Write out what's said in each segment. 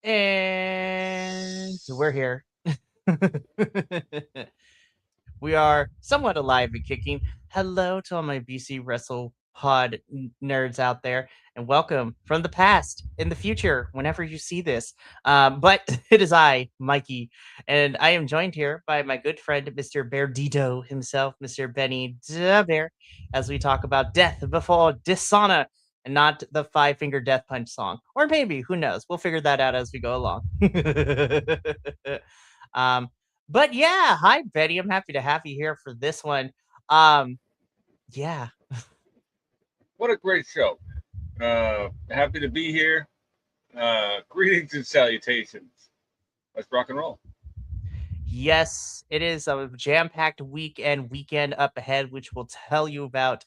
And we're here. We are somewhat alive and kicking. Hello to all my BC Wrestle Pod nerds out there, and welcome from the past in the future, whenever you see this. But it is I, Mikey, and I am joined here by my good friend, Mr. Beardito himself, Mr. Benny the Bear, as we talk about death before dishonor and not the Five Finger Death Punch song. Or maybe, who knows? We'll figure that out as we go along. um, but yeah, hi Betty. I'm happy to have you here for this one. Yeah. What a great show. Happy to be here. Greetings and salutations. Let's rock and roll. Yes, it is a jam-packed weekend up ahead, which we'll tell you about,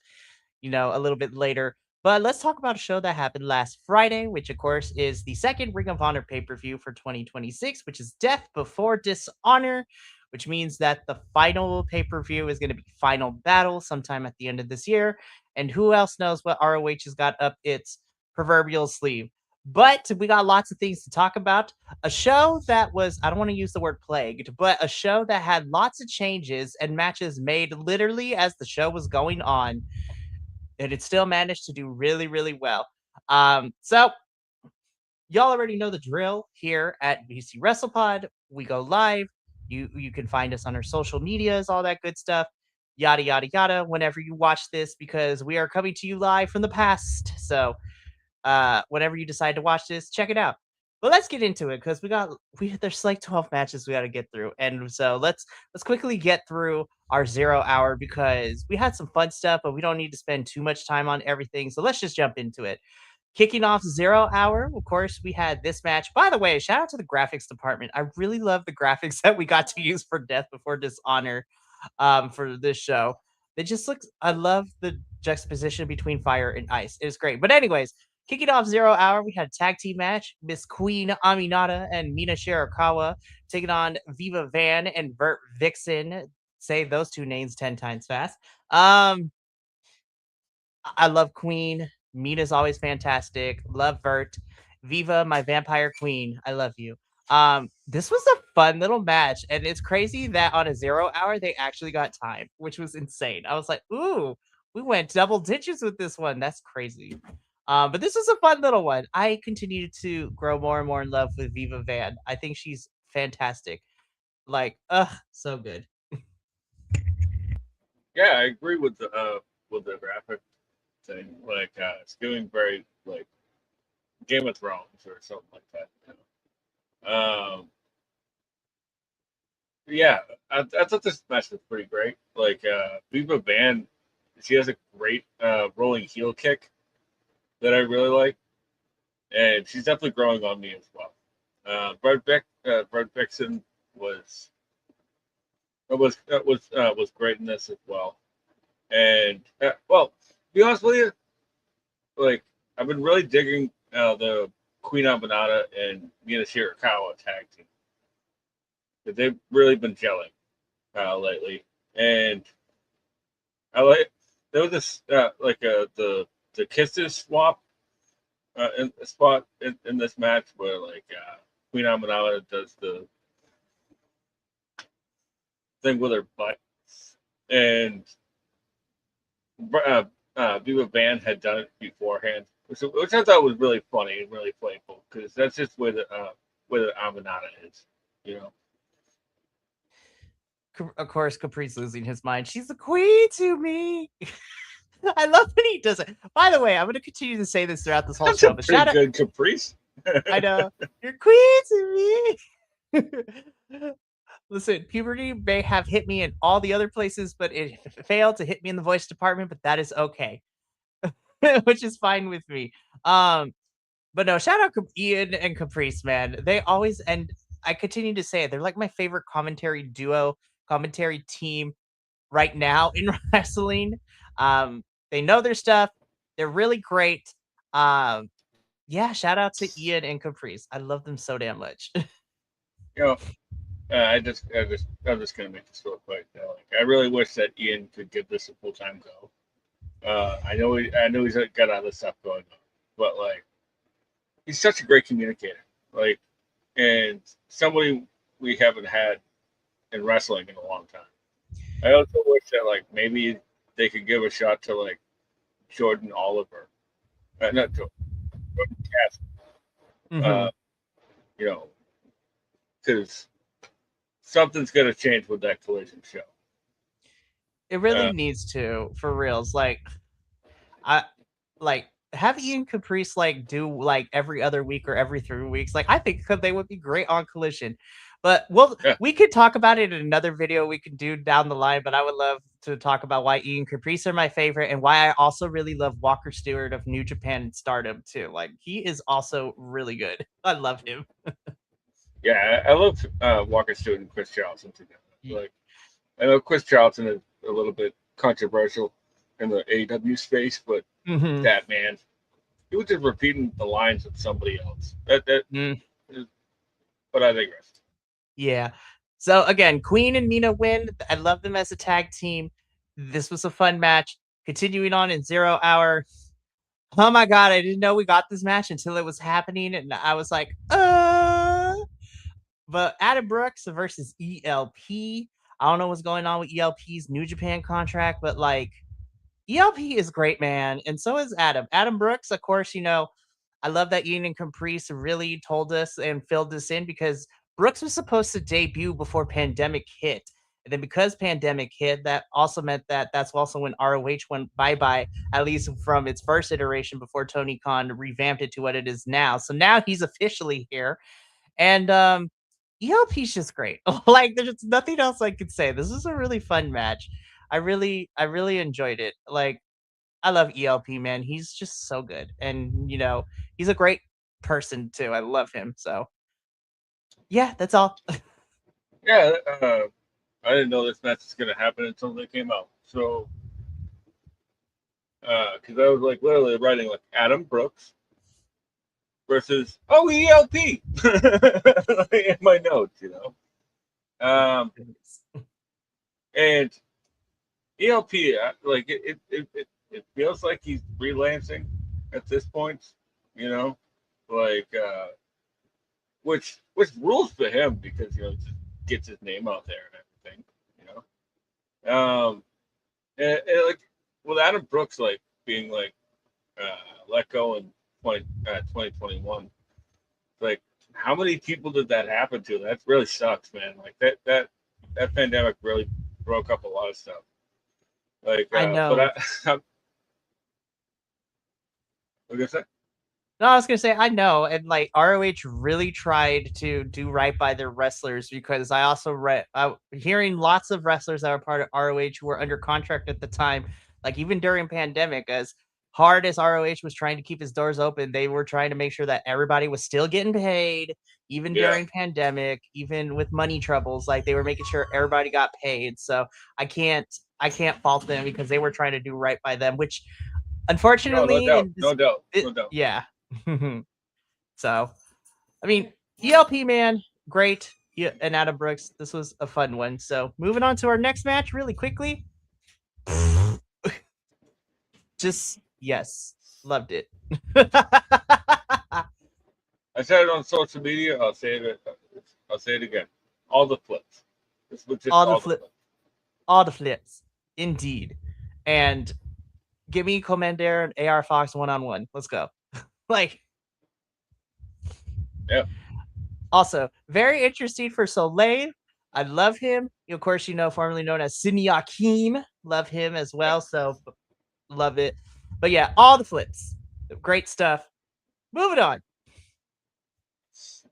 a little bit later. But let's talk about a show that happened last Friday, which of course is the second Ring of Honor pay-per-view for 2026, which is Death Before Dishonor, which means that the final pay-per-view is going to be Final Battle sometime at the end of this year. And who else knows what ROH has got up its proverbial sleeve. But we got lots of things to talk about. A show that was, I don't want to use the word plagued, but a show that had lots of changes and matches made literally as the show was going on. And it still managed to do really, really well. So y'all already know the drill here at BC Wrestle Pod. We go live, You can find us on our social medias, all that good stuff, yada yada yada. Whenever you watch this, because we are coming to you live from the past, so whenever you decide to watch this, check it out. But let's get into it because we there's like 12 matches we got to get through, and so let's quickly get through our 0 hour because we had some fun stuff, but we don't need to spend too much time on everything. So let's just jump into it. Kicking off 0 hour, of course, we had this match. By the way, shout out to the graphics department. I really love the graphics that we got to use for Death Before Dishonor for this show. They just look, I love the juxtaposition between fire and ice. It was great. But, anyways, kicking off 0 hour, we had a tag team match. Miss Queen Aminata and Mina Shirakawa taking on Viva Van and Vert Vixen. Say those two names 10 times fast. I love Queen. Mina's always fantastic. Love Vert. Viva, my vampire queen. I love you. This was a fun little match, and it's crazy that on a 0 hour they actually got time, which was insane. I was like, ooh, we went double digits with this one. That's crazy. But this was a fun little one. I continue to grow more and more in love with Viva Van. I think she's fantastic. Like, so good. Yeah, I agree with the graphic thing. Like it's doing very like Game of Thrones or something like that. Yeah, I thought this match was pretty great. Like Viva Van, she has a great rolling heel kick that I really like, and she's definitely growing on me as well. Brad Vixen was was great in this as well. And well, to be honest with you, like I've been really digging the Queen Aminata and Mina Shirakawa tag team. They've really been gelling lately, and I like there was this the kisses swap in a spot in this match where like Queen Aminata does the thing with her butt, and uh, Viva Van had done it beforehand, which I thought was really funny and really playful because that's just where the Aminata is, you know. Of course, Capri's losing his mind. She's the queen to me. I love when he does it. By the way, I'm going to continue to say this throughout this whole That's a show, but pretty shout out. good caprice. I know. You're queen to me. Listen, puberty may have hit me in all the other places, but it failed to hit me in the voice department, but that is okay, which is fine with me. Um, but no, shout out Ian and Caprice, man. They always, and I continue to say it, they're like my favorite commentary duo, commentary team right now in wrestling. They know their stuff. They're really great. Um, yeah, shout out to Ian and Caprice. I love them so damn much. You know, I'm just gonna make this real quick. Like, I really wish that Ian could give this a full time go. I know he's got other stuff going on, but like, he's such a great communicator. Like, and somebody we haven't had in wrestling in a long time. I also wish that like maybe they could give a shot to like Jordan Oliver, not Jordan, Jordan Cass. Mhm. Uh, you know, because something's gonna change with that collision show. It really Uh, needs to, for reals. I like have Ian Caprice do like every other week or every 3 weeks. Like I think they would be great on Collision. But yeah, we could talk about it in another video we could do down the line. But I would love to talk about why Ian Caprice are my favorite and why I also really love Walker Stewart of New Japan and Stardom too. Like he is also really good. I love him. yeah, I love Walker Stewart and Chris Charlton together. Like, I know Chris Charlton is a little bit controversial in the AEW space, but Mm-hmm. that man, he was just repeating the lines of somebody else. But I digress. Yeah. So again, Queen and Mina win. I love them as a tag team. This was a fun match. Continuing on in 0 hour. Oh my god, I didn't know we got this match until it was happening, and I was like, But Adam Brooks versus ELP. I don't know what's going on with ELP's New Japan contract, but like ELP is great, man, and so is Adam. Adam Brooks, of course, I love that Ian and Caprice really told us and filled us in because Brooks was supposed to debut before pandemic hit. And then because pandemic hit, that also meant that that's also when ROH went bye-bye, at least from its first iteration before Tony Khan revamped it to what it is now. So now he's officially here. And ELP's just great. Like there's nothing else I could say. This is a really fun match. I really enjoyed it. Like I love ELP, man. He's just so good. And he's a great person too. I love him. So yeah, that's all. Yeah, I didn't know this match was gonna happen until they came out. So, because I was like literally writing like Adam Brooks versus ELP in my notes, and ELP like it feels like he's freelancing at this point, you know, like which rules for him because just gets his name out there and everything, you know. And like with Adam Brooks like being like let go in 2021, like how many people did that happen to? That really sucks, man. Like that pandemic really broke up a lot of stuff. Like, I but know. I'm what gonna say? No, I was gonna say I know, and like ROH really tried to do right by their wrestlers because I also read hearing lots of wrestlers that were part of ROH who were under contract at the time, like even during pandemic, as hard as ROH was trying to keep its doors open, they were trying to make sure that everybody was still getting paid, even Yeah, during pandemic, even with money troubles. Like they were making sure everybody got paid. So I can't fault them because they were trying to do right by them, which no, no unfortunately doubt, in this, no doubt, no doubt. yeah. So, I mean, ELP man, great. Yeah, and Adam Brooks, this was a fun one. So, moving on to our next match, really quickly. Just yes, loved it. I said it on social media. I'll say it. I'll say it again. All the flips. This was just all the all the flip, flips. all the flips, indeed. And give me Commander and AR Fox 1-on-1. Let's go. Like, Yeah, also very interesting for Soleil. I love him. Of course, formerly known as Sidney Akeem. Love him as yeah. well. So love it. But yeah, all the flips. Great stuff. Moving on.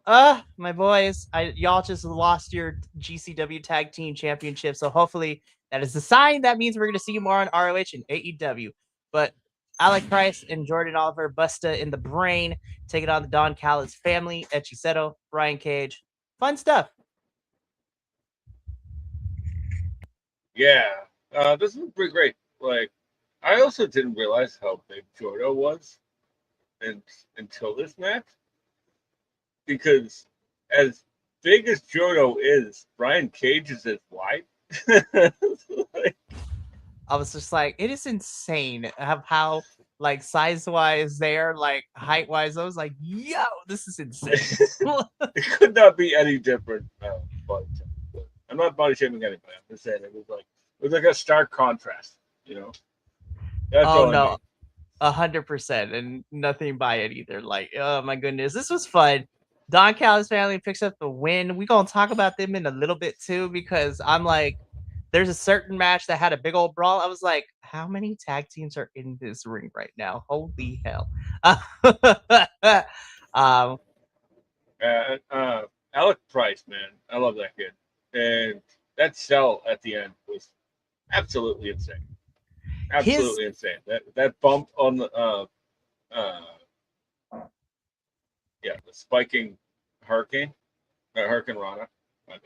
My boys, y'all just lost your GCW Tag Team Championship. So hopefully that is a sign. That means we're gonna see you more on ROH and AEW. But Alec Price and Jordan Oliver, Busta in the Brain, taking on the Don Callis family, Echiseto, Brian Cage. Fun stuff. Yeah. This was pretty great. Like, I also didn't realize how big Jordo was, and until this match, because as big as Jordo is, Brian Cage is as wide. Like, I was just like, it is insane how like size wise there, like height wise. I was like, yo, this is insane. it could not be any different. Body shaming. I'm not body shaming anybody. I'm just saying it was like a stark contrast. You know, that's Oh all I no, mean. 100%, and nothing by it either. Like, oh my goodness, this was fun. Don Callis family picks up the win. We gonna talk about them in a little bit too because I'm like, there's a certain match that had a big old brawl. I was like, how many tag teams are in this ring right now? Holy hell! um, Alec Price, man, I love that kid, and that sell at the end was absolutely insane. his Absolutely insane. That bump on the uh, yeah, the spiking hurricane, Hurricane Rana. My bad.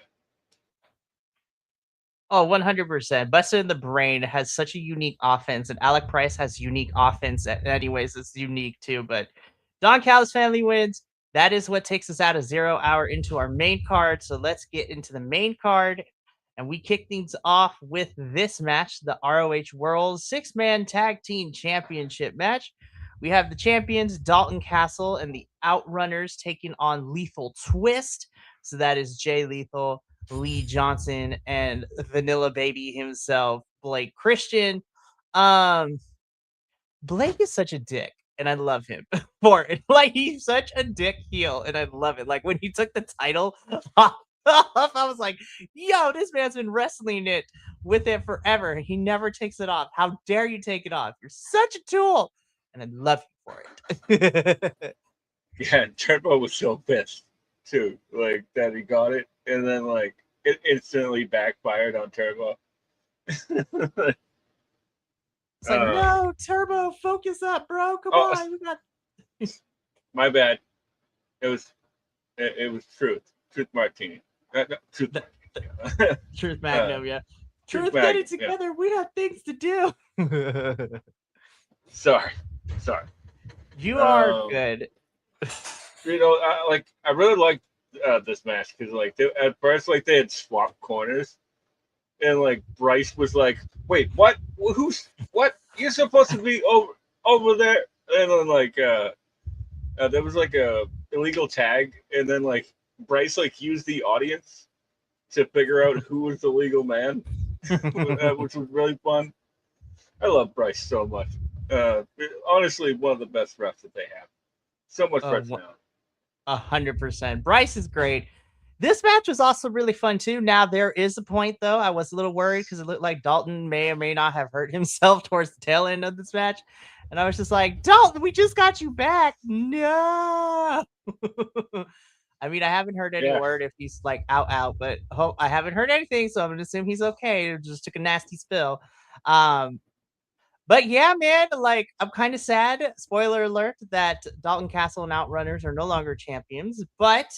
Oh, 100%. Buster in the Brain has such a unique offense, and Alec Price has unique offense. Anyways, it's unique too. But Don Callis family wins. That is what takes us out of 0 hour into our main card. So let's get into the main card. And we kick things off with this match, the ROH World Six-Man Tag Team Championship match. We have the champions, Dalton Castle, and the Outrunners taking on Lethal Twist. So that is Jay Lethal, Lee Johnson, and Vanilla Baby himself, Blake Christian. Um, Blake is such a dick. and I love him for it. Like, he's such a dick heel, and I love it. Like, when he took the title off, I was like, yo, this man's been wrestling it with it forever. He never takes it off. How dare you take it off? You're such a tool. And I love you for it. Yeah, and Turbo was so pissed too, like that he got it, and then like it instantly backfired on Turbo. It's like, uh, no, Turbo, focus up, bro. Come oh, on. We got my bad. It was it was Truth Martini, Truth the Martini. Truth uh, Magnum, yeah. Truth Truth, get Magnum. it Yeah. together. We have things to do. Sorry. You are Um, good. I really liked this match because like at first like they had swapped corners, and like Bryce was like, "Wait, what? Who's what? You're supposed to be over there." And then like there was like a illegal tag, and then like Bryce like used the audience to figure out who was the legal man, which was really fun. I love Bryce so much. Honestly, one of the best refs that they have. So much Oh, personality. 100%. Bryce is great. This match was also really fun too. Now there is a point though. I was a little worried because it looked like Dalton may or may not have hurt himself towards the tail end of this match. And I was just like, Dalton, we just got you back. No. I mean, I haven't heard any Yeah, word if he's like out, but I haven't heard anything, so I'm gonna assume he's okay. He just took a nasty spill. Um, but yeah, man, like I'm kind of sad. Spoiler alert that Dalton Castle and Outrunners are no longer champions. But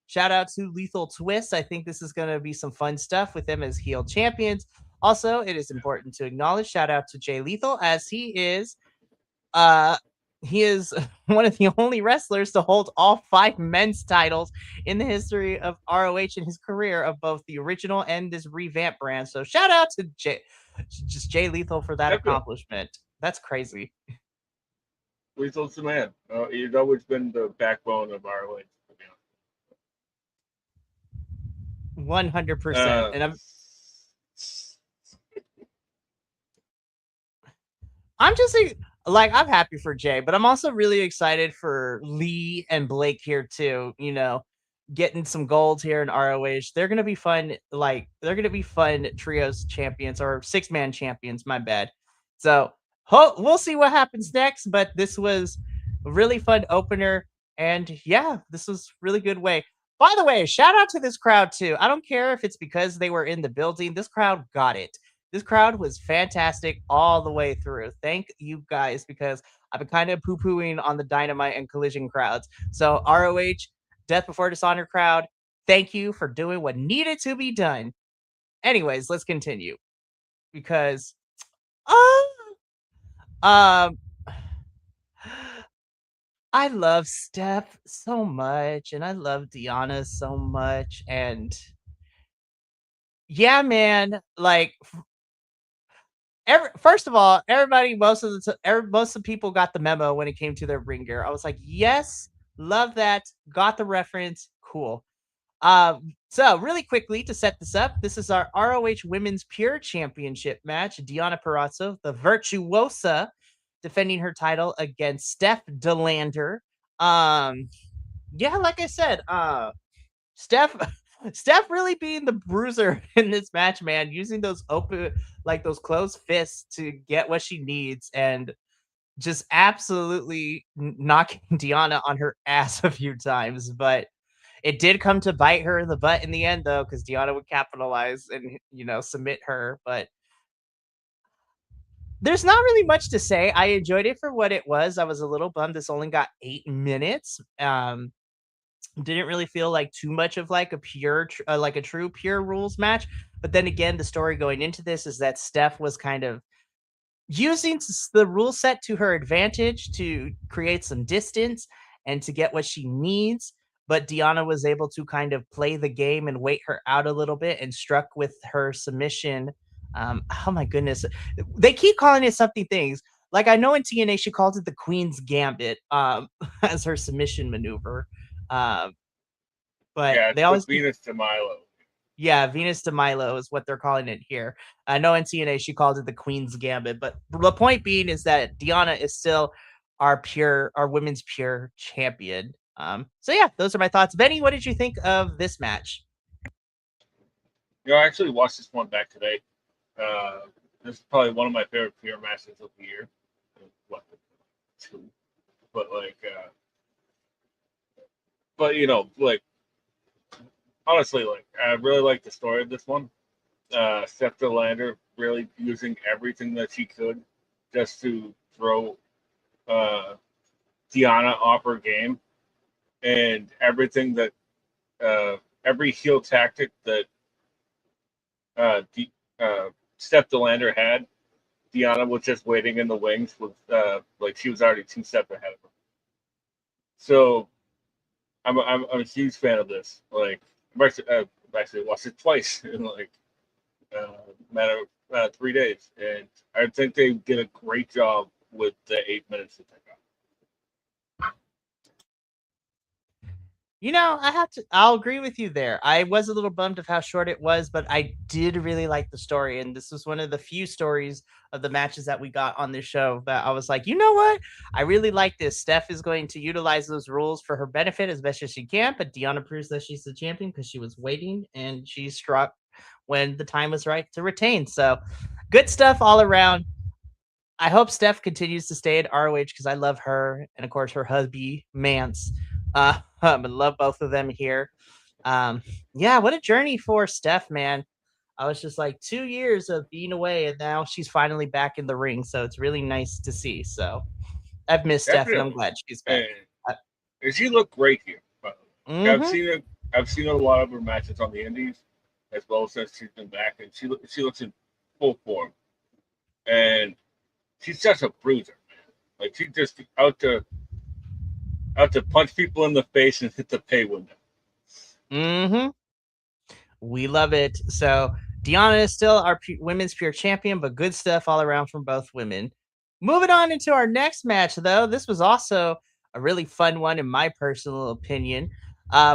shout out to Lethal Twist. I think this is going to be some fun stuff with them as heel champions. Also, it is important to acknowledge shout out to Jay Lethal as uh he is one of the only wrestlers to hold all 5 men's titles in the history of ROH in his career of both the original and this revamped brand. So shout out to Jay Lethal for that definitely. accomplishment. That's crazy. Lethal's the man. He's always been the backbone of our league. 100%. Uh, And I'm just like I'm happy for Jay, but I'm also really excited for Lee and Blake here too. Getting some gold here in ROH. They're gonna be fun. Like they're gonna be fun trios champions or 6-man champions. My bad. So we'll see what happens next. But this was a really fun opener, and yeah, this was really good way. By the way, shout out to this crowd too. I don't care if it's because they were in the building. This crowd got it. This crowd was fantastic all the way through. Thank you guys because I've been kind of poo pooing on the Dynamite and Collision crowds. So, ROH, Death Before Dishonor crowd, thank you for doing what needed to be done. Anyways, let's continue because, um, I love Steph so much and I love Deanna so much. And yeah, man, like first of all, everybody, most of the people got the memo when it came to their ring gear. I was like, yes, love that, got the reference, cool. So really quickly to set this up, this is our ROH Women's Pure Championship match. Deonna Purrazzo, the Virtuosa, defending her title against Steph Delander. Um, yeah, like I said, Steph Steph really being the bruiser in this match, man, using those those closed fists to get what she needs and just absolutely knocking Deanna on her ass a few times. But it did come to bite her in the butt in the end, though, because Deanna would capitalize and, submit her. But there's not really much to say. I enjoyed it for what it was. I was a little bummed this only got 8 minutes. Didn't really feel like too much of like a like a true pure rules match. But then again, the story going into this is that Steph was kind of using the rule set to her advantage to create some distance and to get what she needs. But Deanna was able to kind of play the game and wait her out a little bit and struck with her submission. Oh my goodness. They keep calling it something things. Like I know in TNA she calls it the Queen's Gambit as her submission maneuver. Um, but yeah, they it's the always keep Venus de Milo. yeah, Venus de Milo is what they're calling it here. I know in TNA she called it the Queen's Gambit, but the point being is that Deanna is still our women's pure champion. So yeah, those are my thoughts. Benny, what did you think of this match? I actually watched this one back today. Uh, this is probably one of my favorite pure matches of the year. What, two? But but like honestly, like I really like the story of this one. Steph Lander really using everything that she could just to throw uh, Deanna off her game, and everything that every heel tactic that the Steph Lander had, Deanna was just waiting in the wings with like she was already two steps ahead of her. So I'm a huge fan of this. Like I've actually watched it twice in like matter of 3 days, and I think they did a great job with the 8 minutes that they got. I'll agree with you there. I was a little bummed of how short it was, but I did really like the story. And this was one of the few stories of the matches that we got on this show that I was like, you know what? I really like this. Steph is going to utilize those rules for her benefit as best as she can, but Deanna proves that she's the champion because she was waiting and she struck when the time was right to retain. So good stuff all around. I hope Steph continues to stay at ROH because I love her and of course her hubby Mance. I love both of them here. Yeah, what a journey for Steph, man. I was just like 2 years of being away, and now she's finally back in the ring. So it's really nice to see. So I've missed Steph, and I'm Definitely, glad she's back. and she looked great here. I've Mm-hmm. seen it. I've seen a lot of her matches on the Indies, as well as since she's been back, and she looks in full form, and she's just a bruiser, man. Like she's just out to punch people in the face and hit the pay window. Mm-hmm. We love it. So Deanna is still our women's pure champion, but good stuff all around from both women. Moving on into our next match, though, this was also a really fun one, in my personal opinion.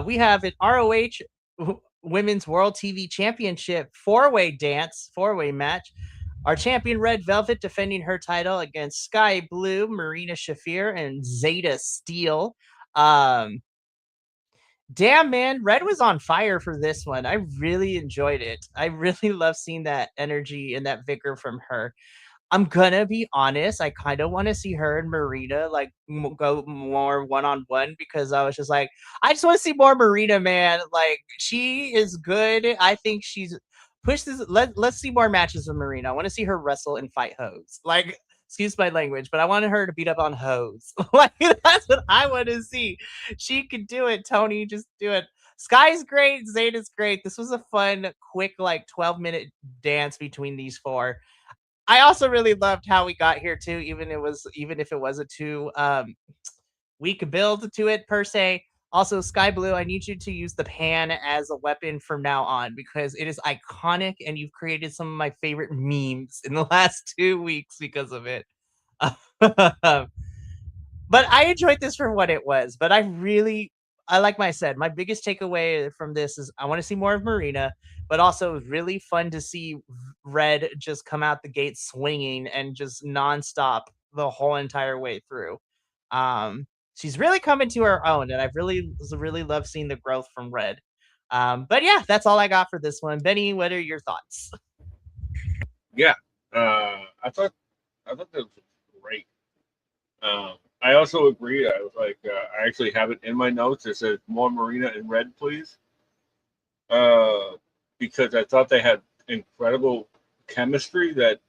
We have an ROH Women's World TV Championship four-way match. Our champion Red Velvet defending her title against Sky Blue, Marina Shafir, and Zeta Steel. Damn, man, Red was on fire for this one. I really enjoyed it. I really love seeing that energy and that vigor from her. I'm gonna be honest. I kind of want to see her and Marina like go more one on one because I was just like, I just want to see more Marina, man. Like she is good. I think she's push this. Let's see more matches with Marina. I want to see her wrestle and fight hoes. Like, excuse my language, but I wanted her to beat up on hoes. Like that's what I want to see. She could do it, Tony. Just do it. Sky's great. Zeta's great. This was a fun, quick, like 12-minute dance between these four. I also really loved how we got here too, even if it was a two week build to it per se. Also, Sky Blue, I need you to use the pan as a weapon from now on because it is iconic and you've created some of my favorite memes in the last 2 weeks because of it. But I enjoyed this for what it was. But I like I said, my biggest takeaway from this is I want to see more of Marina, but also it was really fun to see Red just come out the gate swinging and just nonstop the whole entire way through. She's really coming to her own, and I've really loved seeing the growth from Red. But yeah, that's all I got for this one. Benny, what are your thoughts? Yeah, I thought that was great. I also agree. I was like, I actually have it in my notes. It says more Marina and Red, please, uh, because I thought they had incredible chemistry that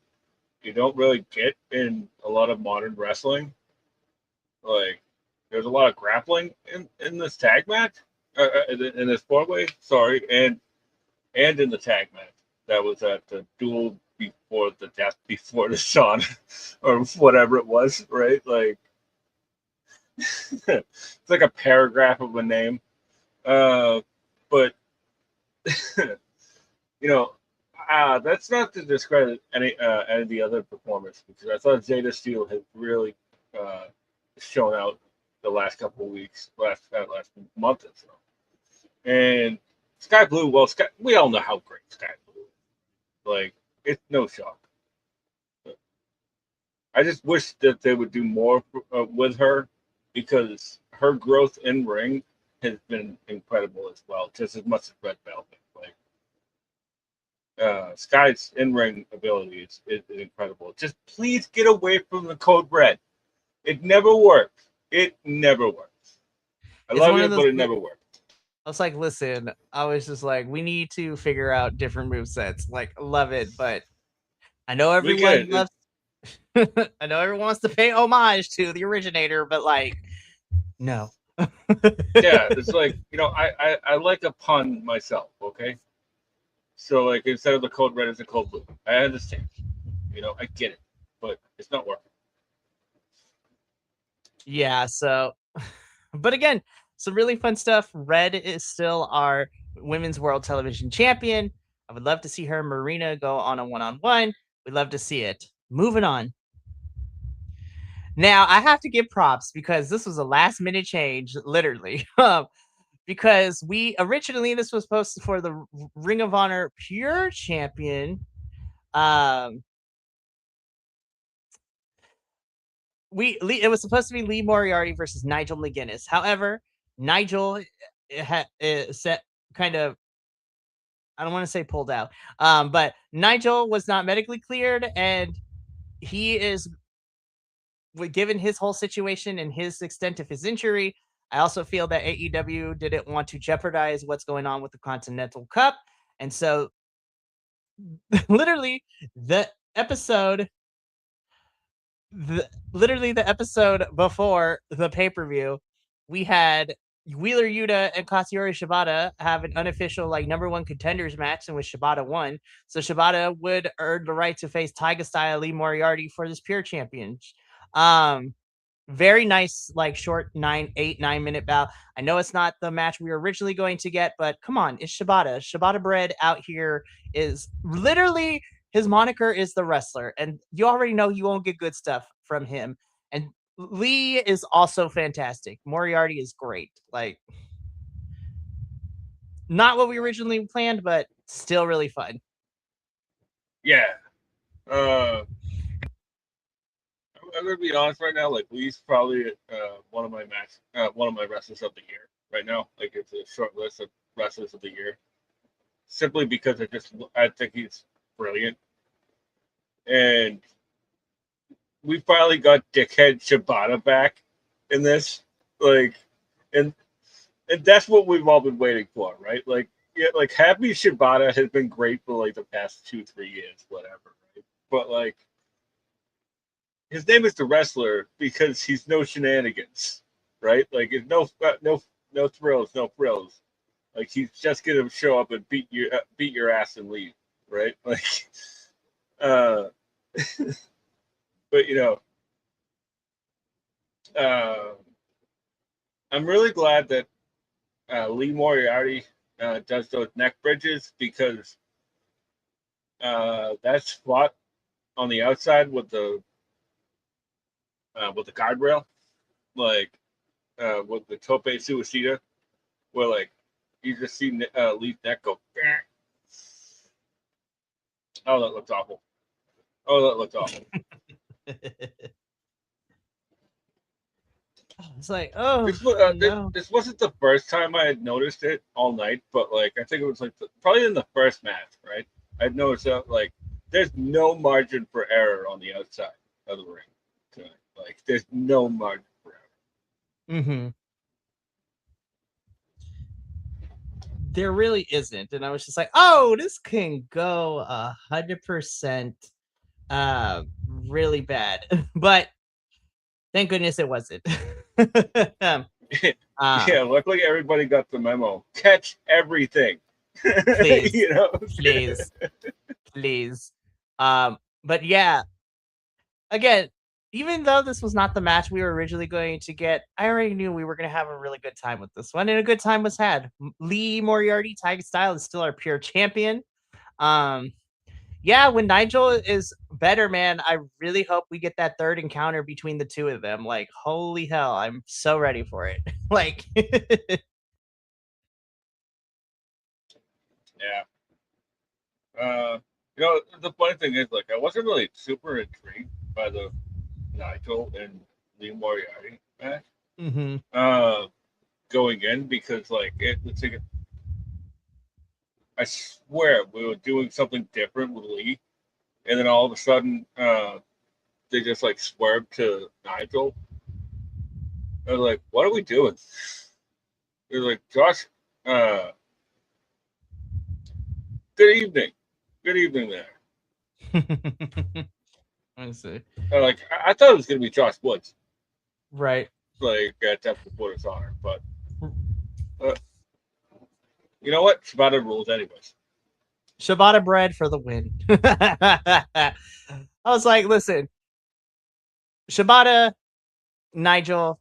you don't really get in a lot of modern wrestling. Like, there's a lot of grappling in this tag match, in this four way. Sorry, and in the tag match that was at the duel before the death before the sun, or whatever it was. Right, like it's like a paragraph of a name. But you know, that's not to discredit any of the other performers because I thought Zeta Steel had really uh, shown out the last couple of weeks, last month or so. And Sky Blue, well, we all know how great Sky Blue is. Like, it's no shock. I just wish that they would do more with her because her growth in ring has been incredible as well, just as much as Red Velvet. Like Sky's in ring ability is incredible. Just please get away from the code red. It never works. It never works. I It's love one of it, those. but it never works. I was like, listen, I was just like, we need to figure out different move sets. Like, love it, but I know We get everyone it. loves. I know everyone wants to pay homage to the originator, but like, no. Yeah, it's like I like a pun myself. Okay, so like instead of the code red, it's a code blue. I understand. I get it, but it's not working. Yeah. So, but again, some really fun stuff. Red is still our women's world television champion. I would love to see her and Marina go on a one-on-one. We'd love to see it. Moving on. Now I have to give props because this was a last minute change, literally. Because we originally this was supposed to for the Ring of Honor Pure Champion. Um, it was supposed to be Lee Moriarty versus Nigel McGuinness. However, Nigel set kind of, I don't want to say pulled out, but Nigel was not medically cleared, and he is, given his whole situation and his extent of his injury. I also feel that AEW didn't want to jeopardize what's going on with the Continental Cup, and so literally the episode the episode before the pay-per-view, we had Wheeler Yuta and Katsuyori Shibata have an unofficial like number one contenders match in which Shibata won. So Shibata would earn the right to face Taiga Style Lee Moriarty for this pure championship. Um Very nice, like short 9 minute bout. I know it's not the match we were originally going to get, but come on, it's Shibata. Shibata Bread out here is literally, his moniker is the wrestler, and you already know you won't get good stuff from him. And Lee is also fantastic. Moriarty is great. Like, not what we originally planned, but still really fun. Yeah. Uh, I'm gonna be honest right now. Like Lee's probably one of my wrestlers of the year right now. Like it's a short list of wrestlers of the year, simply because I think he's brilliant, and we finally got dickhead Shibata back in this. Like, and and that's what we've all been waiting for, right? Like, yeah, like Happy Shibata has been great for like the past 2-3 years, whatever, right? But like his name is the wrestler because he's no shenanigans, right? Like it's no thrills, no frills. Like he's just gonna show up and beat your ass and leave, right? Like, uh, but uh, I'm really glad that Lee Moriarty does those neck bridges because that spot on the outside with the guardrail, like with the tope suicida, where like you just see Lee's neck go. Oh, that looks awful. Oh, that looks awful. It's like, oh no. This wasn't the first time I had noticed it all night, but like I think it was like probably in the first match, right? I'd noticed that like there's no margin for error on the outside of the ring tonight. Like there's no margin for error. Mm-hmm. There really isn't, and I was just like, oh, this can go 100% really bad. But thank goodness it wasn't. um, Yeah, luckily everybody got the memo. Catch everything. please, you know. please, please. But yeah, again, even though this was not the match we were originally going to get, I already knew we were going to have a really good time with this one, and a good time was had. Lee Moriarty, Tiger Style, is still our pure champion. Um, yeah, when Nigel is better, man, I really hope we get that third encounter between the two of them. Like, holy hell, I'm so ready for it. Like, Yeah. The funny thing is, like, I wasn't really super intrigued by the Nigel and Lee Moriarty match Mm-hmm. going in because like it's like I swear we were doing something different with Lee, and then all of a sudden they just like swerved to Nigel. I was like, what are we doing? They're like, Josh, uh, good evening. Good evening there. I see. Like, I thought it was going to be Josh Woods, Right. like, at Temple for Dishonor. But, uh, you know what? Shibata rules, anyways. Shibata bread for the win. I was like, listen, Shibata, Nigel,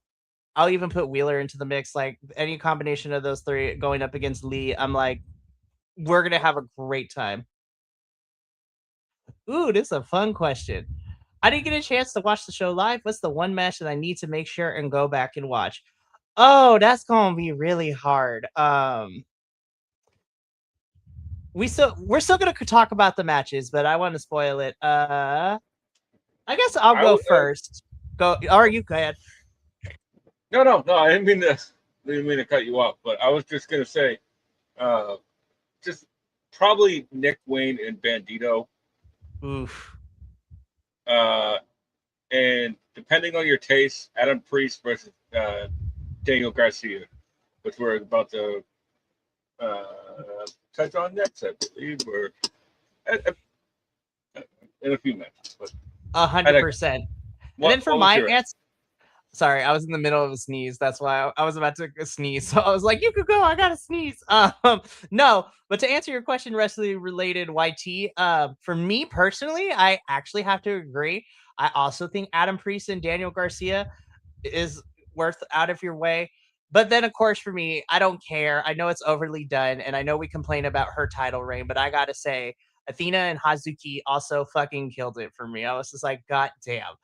I'll even put Wheeler into the mix. Like any combination of those three going up against Lee, I'm like, we're gonna have a great time. Ooh, this is a fun question. I didn't get a chance to watch the show live. What's the one match that I need to make sure and go back and watch? Oh, that's gonna be really hard. We're still gonna talk about the matches, but I want to spoil it. I guess I'll I go would, first. Go, or you go ahead. no, I didn't mean to cut you off, but I was just going to say, uh, just probably Nick Wayne and Bandito. Oof. Uh, and depending on your taste, Adam Priest versus Daniel Garcia, which we're about to uh, touch on next, I believe, or uh, in a few minutes. But 100%. And then for what was my your answer, sorry, I was in the middle of a sneeze. That's why I was about to sneeze. So I was like, "You could go. I gotta sneeze." No, but to answer your question, wrestling related YT. For me personally, I actually have to agree. I also think Adam Priest and Daniel Garcia is worth out of your way. But then, of course, for me, I don't care. I know it's overly done, and I know we complain about her title reign, but I gotta say, Athena and Hazuki also fucking killed it for me. I was just like, God damn.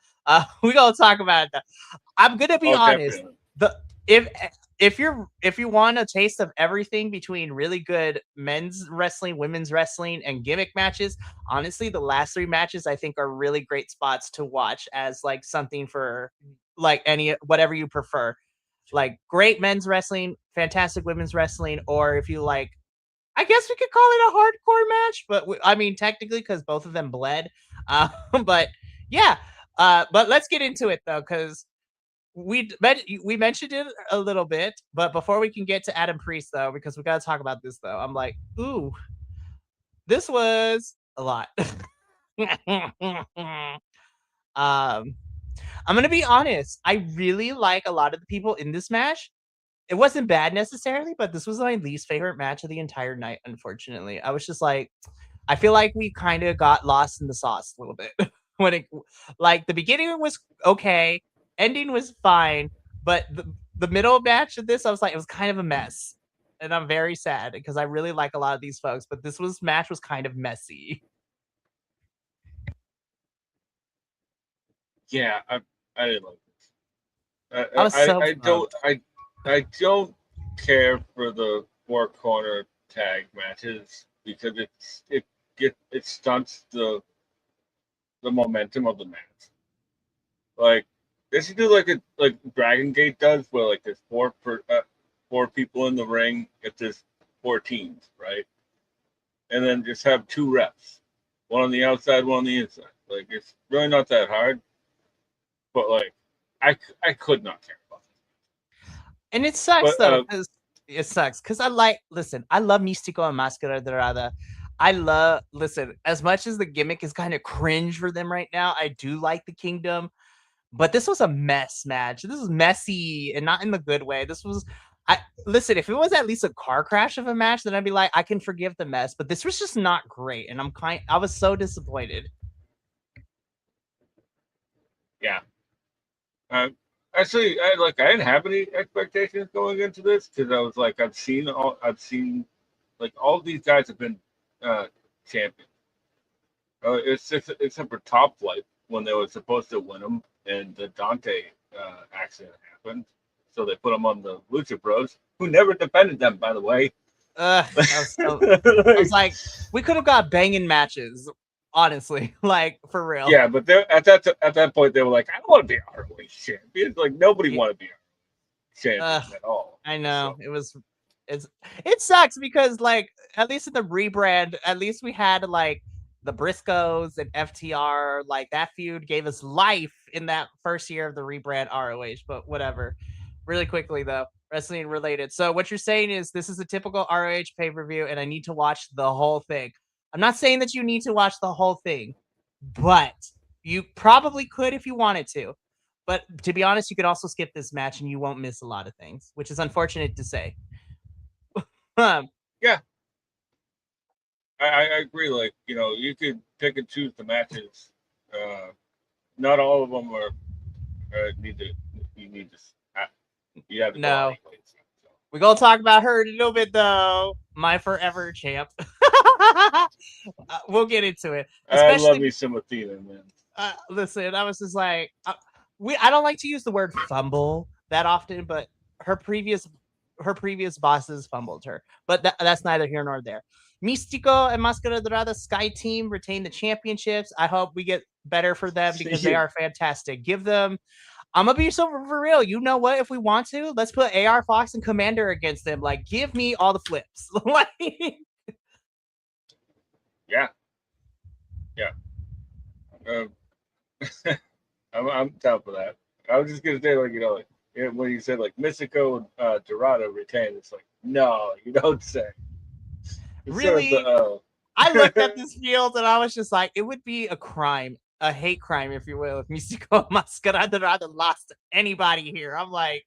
We gonna talk about it. I'm gonna be Oh, honest. definitely. The if you want a taste of everything between really good men's wrestling, women's wrestling, and gimmick matches, honestly, the last three matches I think are really great spots to watch as like something for like any whatever you prefer. Like great men's wrestling, fantastic women's wrestling, or if you like, I guess we could call it a hardcore match, but I mean technically because both of them bled. But yeah, but let's get into it though, because we mentioned it a little bit, but before we can get to Adam Priest though, because we got to talk about this though, I'm like, ooh, this was a lot. I'm gonna be honest. I really like a lot of the people in this match. It wasn't bad necessarily, but this was my least favorite match of the entire night. Unfortunately, I was just like, I feel like we kind of got lost in the sauce a little bit when it, like, the beginning was okay, ending was fine, but the middle match of this, I was like, it was kind of a mess, and I'm very sad because I really like a lot of these folks, but this was match was kind of messy. Yeah, I didn't like this. I was so bummed. I don't care for the four corner tag matches because it stunts the momentum of the match. Like they should do like Dragon Gate does, where like there's four people in the ring if there's four teams, right? And then just have two reps, one on the outside, one on the inside. Like it's really not that hard, but like I could not care about this. And it sucks But though, because it sucks. Because I like, listen, I love Místico and Máscara Dorada. I love, listen, as much as the gimmick is kind of cringe for them right now, I do like the Kingdom. But this was a mess match. This was messy and not in the good way. This was, I listen, if it was at least a car crash of a match, then I'd be like, I can forgive the mess. But this was just not great. And I was so disappointed. yeah, uh, actually, I didn't have any expectations going into this because I was like I've seen like all these guys have been uh, champions. It's just except for Top Flight when they were supposed to win them, and the Dante accident happened, so they put them on the Lucha Bros, who never defended them, by the way. I was like, we could have got banging matches. Honestly, like for real. Yeah, but they're at that point they were like, I don't want to be ROH champion. Like nobody It, wanted to be champion at all. I So know it's it sucks because like at least in the rebrand, at least we had like the Briscoes and FTR. Like that feud gave us life in that first year of the rebrand ROH. But whatever. Really quickly though, wrestling related. So what you're saying is this is a typical ROH pay per view, and I need to watch the whole thing. I'm not saying that you need to watch the whole thing, but you probably could if you wanted to. But to be honest, you could also skip this match and you won't miss a lot of things, which is unfortunate to say. Um, yeah, I agree. Like you could pick and choose the matches. Uh, Not all of them are need to you need to you have to go on no, anyways. So. we're gonna talk about her in a little bit though. My forever champ. We'll get into it, I love especially. me some Athena, man. Listen, I was just like, I don't like to use the word fumble that often, but her previous her previous bosses fumbled her, but that's neither here nor there. Mystico and Mascara Dorada Sky Team retain the championships. I hope we get better for them because they Yeah. are fantastic. Give them. I'm gonna be so for real. You know what? If we want to, let's put AR Fox and Commander against them. Like, give me all the flips. Like, Yeah, yeah. Um, I'm down for that. I was just gonna say, like when you said like Mystico and Dorado retain, it's like no, you don't say. Instead of really, I looked at this field and I was just like, it would be a crime, a hate crime, if you will, if Mystico Mascarada lost to anybody here. I'm like,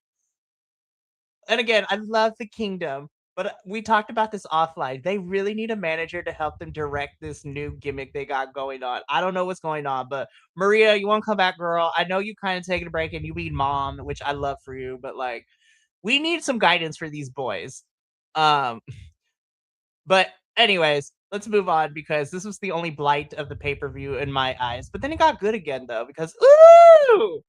and again, I love the kingdom, but we talked about this offline. They really need a manager to help them direct this new gimmick they got going on. I don't know what's going on, but Maria, you want to come back, girl? I know you kind of taking a break and you being mom, which I love for you, but like, we need some guidance for these boys. Um, but anyways, let's move on because this was the only blight of the pay-per-view in my eyes. But then it got good again though, because ooh,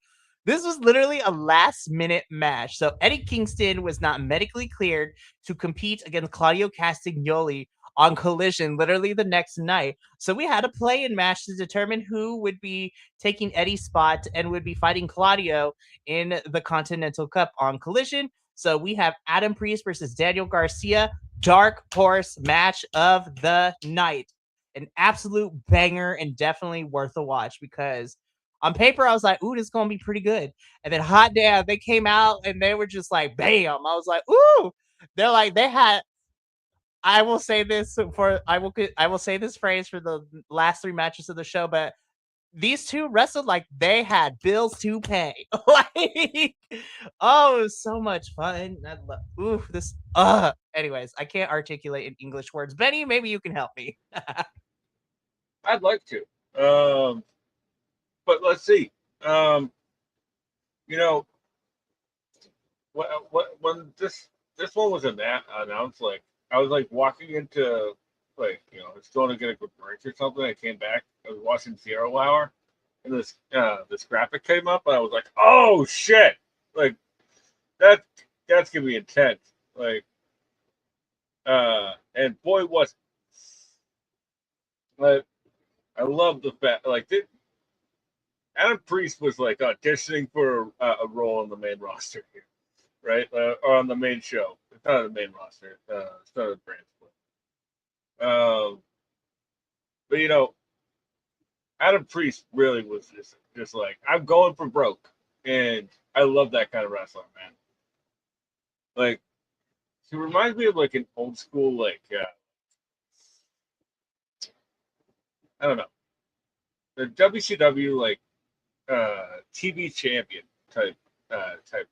this was literally a last minute match. So Eddie Kingston was not medically cleared to compete against Claudio Castagnoli on Collision literally the next night. So we had a play-in match to determine who would be taking Eddie's spot and would be fighting Claudio in the Continental Cup on Collision. So we have Adam Priest versus Daniel Garcia, dark horse match of the night. An absolute banger and definitely worth a watch because on paper I was like, ooh, this is gonna be pretty good. And then hot damn, they came out and they were just like, bam. I was like, ooh. They're like, they had I will say this for I will say this phrase for the last three matches of the show, but these two wrestled like they had bills to pay. Like, oh, it was so much fun. Ooh, this. Anyways, I can't articulate in English words. Benny, maybe you can help me. I'd like to, but let's see. Um, you know, when this one was announced, like I was like walking into like it's going to get a good break or something. I came back. I was watching Zero Hour, and this graphic came up, and I was like, oh shit! Like that that's gonna be intense. Like and boy was like I love the fact like Adam Priest was like auditioning for a role on the main roster here, right? Or on the main show. It's not the main roster. It's not a brand split. But Adam Priest really was just like I'm going for broke, and I love that kind of wrestler, man. Like he reminds me of like an old school like I don't know the WCW like TV champion type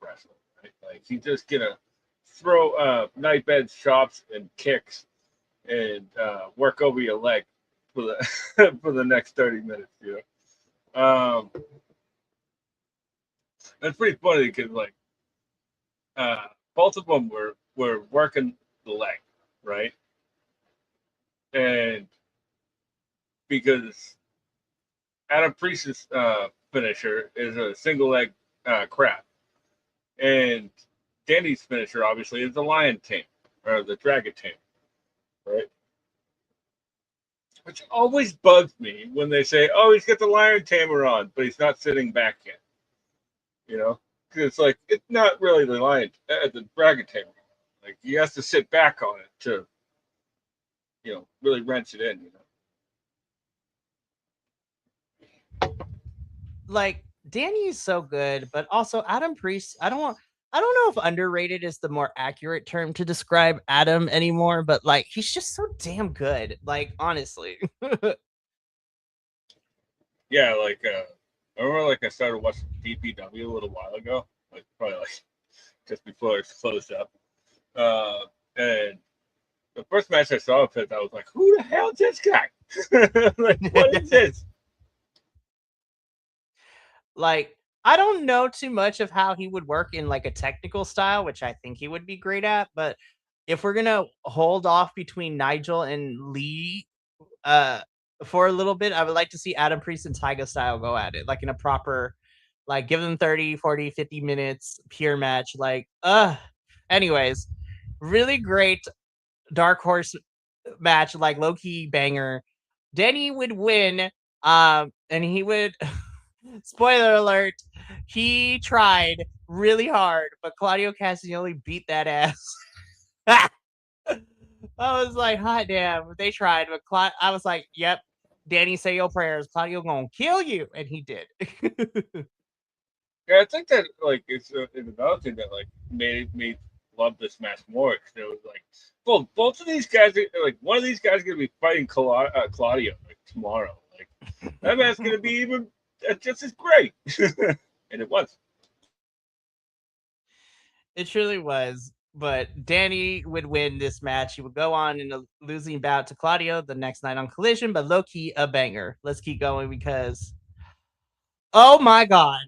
wrestler, right? Like he's just gonna throw night beds, chops, and kicks, and work over your leg for the for the next 30 minutes. That's pretty funny because like both of them were working the leg, right? And because Adam Priest's finisher is a single leg crab, and Danny's finisher obviously is the lion tamer or the dragon tamer, right? which always bugs me when they say, "Oh, he's got the lion tamer on, but he's not sitting back yet." You know, because it's like it's not really the lion, the bracket tamer. Like he has to sit back on it to, really wrench it in. Like Danny is so good, but also Adam Priest. I don't know if underrated is the more accurate term to describe Adam anymore, but like he's just so damn good. Like honestly. Yeah, like I remember like I started watching DPW a little while ago, like probably like just before it closed up. And the first match I saw of it, I was like, "Who the hell is this guy? Like, what is this?" Like I don't know too much of how he would work in like a technical style, which I think he would be great at, but if we're gonna hold off between Nigel and Lee uh for a little bit, I would like to see Adam Priest and Tyga style go at it, like in a proper like give them 30, 40, 50 minutes pure match. Like anyways, really great dark horse match, like low key banger. Denny would win, and he would spoiler alert, he tried really hard, but Claudio Castagnoli beat that ass. I was like, hot damn, they tried, but I was like, yep, Danny, say your prayers. Claudio gonna kill you, and he did. Yeah, I think that like it's another thing that like made me love this match more because it was like, well, both of these guys are like one of these guys is gonna be fighting Claudio like tomorrow. Like that match's gonna be even just as great, and it was. It truly was. But Danny would win this match. He would go on in a losing bout to Claudio the next night on Collision, but low key a banger. Let's keep going because, oh my God,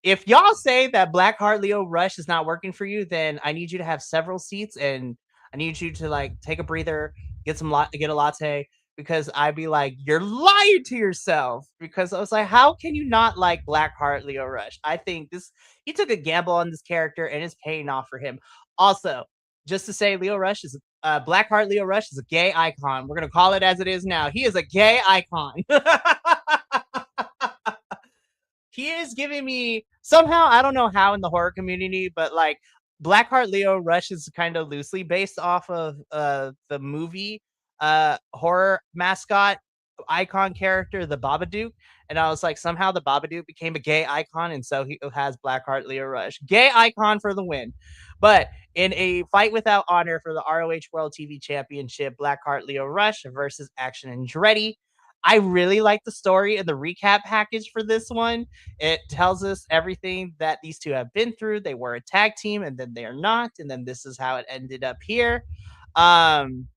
if y'all say that Blackheart Leo Rush is not working for you, then I need you to have several seats and I need you to like take a breather, get a latte, because I'd be like, you're lying to yourself. Because I was like, how can you not like Blackheart Leo Rush? I think he took a gamble on this character and it's paying off for him. Also, just to say, Blackheart Leo Rush is a gay icon. We're gonna call it as it is now. He is a gay icon. He is giving me somehow, I don't know how in the horror community, but like Blackheart Leo Rush is kind of loosely based off of the movie horror mascot icon character, the Babadook. And I was like, somehow the Babadook became a gay icon, and so he has Blackheart Leo Rush. Gay icon for the win. But in a fight without honor for the ROH World TV Championship, Blackheart Leo Rush versus Action Andretti. I really like the story and the recap package for this one. It tells us everything that these two have been through. They were a tag team and then they are not. And then this is how it ended up here. Um,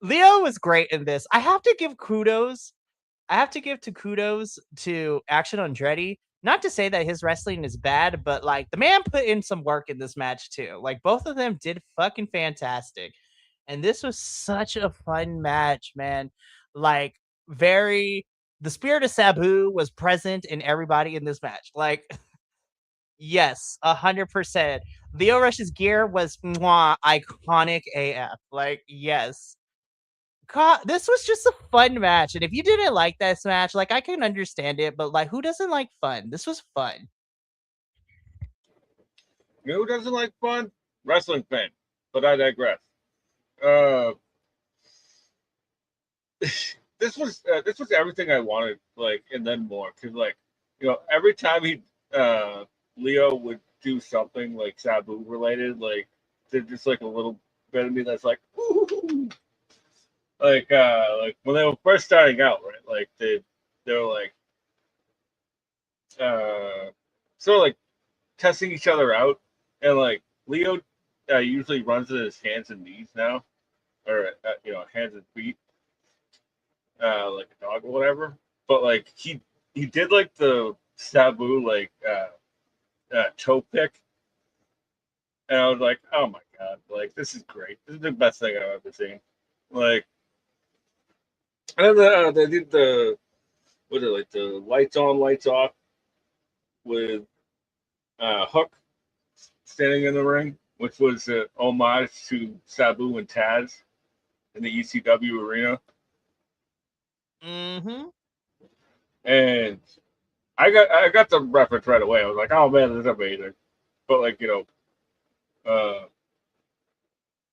Leo was great in this. I have to give kudos. I have to give to kudos to Action Andretti. Not to say that his wrestling is bad, but like the man put in some work in this match too. Like both of them did fucking fantastic. And this was such a fun match, man. Like very the spirit of Sabu was present in everybody in this match. Like yes, 100%. Leo Rush's gear was iconic AF. Like yes. God, this was just a fun match, and if you didn't like this match, like I can understand it, but like, who doesn't like fun? This was fun. You know who doesn't like fun? Wrestling fan. But I digress. Uh, this was everything I wanted, like, and then more. Cause like, every time Leo would do something like Sabu related, like, there's just like a little bit of me that's like, ooh, like when they were first starting out, right? Like they were like, uh, sort of like testing each other out, and like Leo usually runs with his hands and knees now, or hands and feet, like a dog or whatever. But like he did like the Sabu like toe pick, and I was like, oh my god, like this is great. This is the best thing I've ever seen. Like, and then they did the what is it, like the lights on, lights off with Hook standing in the ring, which was an homage to Sabu and Taz in the ECW arena. Mm-hmm. And I got the reference right away. I was like, oh man, this is amazing. But like,